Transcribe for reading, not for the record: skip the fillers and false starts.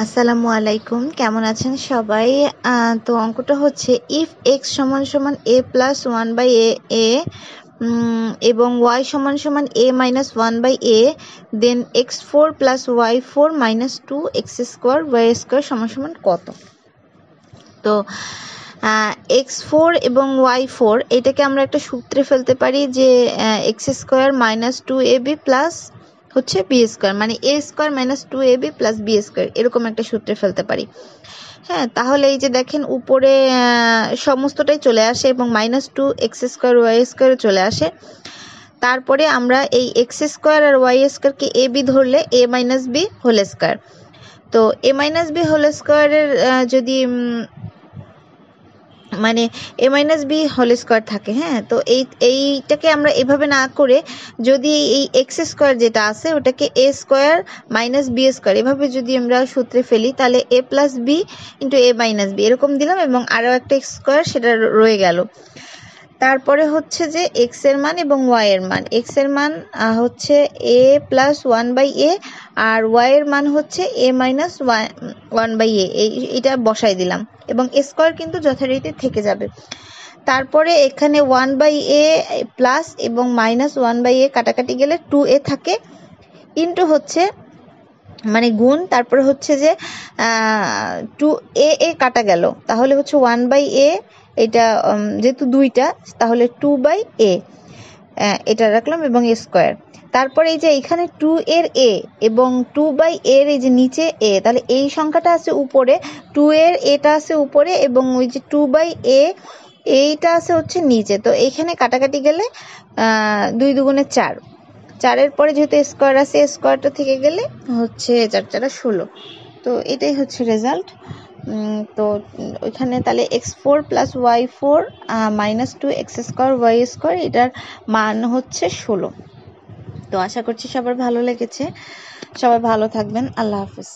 আসসালামু আলাইকুম, কেমন আছেন সবাই? তো অঙ্কটা হচ্ছে ইফ এক্স সমান সমান A plus one by A এবং ওয়াই সমান সমান A minus one by A, then X four plus Y four minus two x square Y square সমান সমান কত? তো এক্স ফোর এবং ওয়াই ফোর এটাকে আমরা একটা সূত্রে ফেলতে পারি যে X square minus two A B plus হচ্ছে বি স্কোয়ার, মানে A square minus two A B plus B square, এরকম একটা সূত্রে ফেলতে পারি। হ্যাঁ, তাহলে এই যে দেখেন উপরে সমস্তটাই চলে আসে এবং minus two x square Y square চলে আসে। তারপরে আমরা এই এক্স স্কোয়ার আর ওয়াই স্কোয়ারকে এ বি ধরলে এ মাইনাস বি হোল স্কোয়ার, তো এ মাইনাস বি হোল স্কোয়ারের যদি মানে এ মাইনাস বি হোল স্কোয়ার থাকে, হ্যাঁ, তো এইটাকে আমরা এভাবে না করে যদি এই এক্স স্কোয়ার যেটা আছে ওটাকে এ স্কোয়ার মাইনাস বি স্কোয়ার এভাবে যদি আমরা সূত্রে ফেলি, তাহলে এ প্লাস বি ইন্টু এ মাইনাস বি এরকম দিলাম এবং আরও একটা এক্স স্কোয়ার সেটা রয়ে গেল। তারপরে হচ্ছে যে এক্স এর মান এবং ওয়াই এর মান, এক্স এর মান হচ্ছে A plus one by A আর ওয়াই এর মান হচ্ছে A minus one by A, এইটা বসাই দিলাম এবং স্কোয়ার কিন্তু যথারীতি থেকে যাবে। তারপরে এখানে ওয়ান বাই এ প্লাস এবং মাইনাস ওয়ান বাই এ কাটাকাটি গেলে টু এ থাকে, ইন্টু হচ্ছে মানে গুণ, তারপরে হচ্ছে যে টু এ কাটা গেল, তাহলে হচ্ছে ওয়ান বাই এ, এটা যেহেতু দুইটা তাহলে টু বাই এ এটা রাখলাম এবং স্কোয়ার। তারপরে এই যে এখানে টু এর এ এবং টু বাই এর এই যে নিচে এ, তাহলে এই সংখ্যাটা আছে উপরে, টু এর এটা আছে উপরে এবং ওই যে টু বাই এ এইটা আছে হচ্ছে নিচে, তো এইখানে কাটাকাটি গেলে দুই দুগুণে চার, চারের পরে যেহেতু স্কোয়ার আছে স্কোয়ারটা থেকে গেলে হচ্ছে চার চারা 16, তো এটাই হচ্ছে রেজাল্ট। তো ওইখানে তাহলে x four plus Y four minus two x square Y square এটার মান হচ্ছে 16। তো আশা করছি সবার ভালো লেগেছে, সবাই ভালো থাকবেন, আল্লাহ হাফিজ।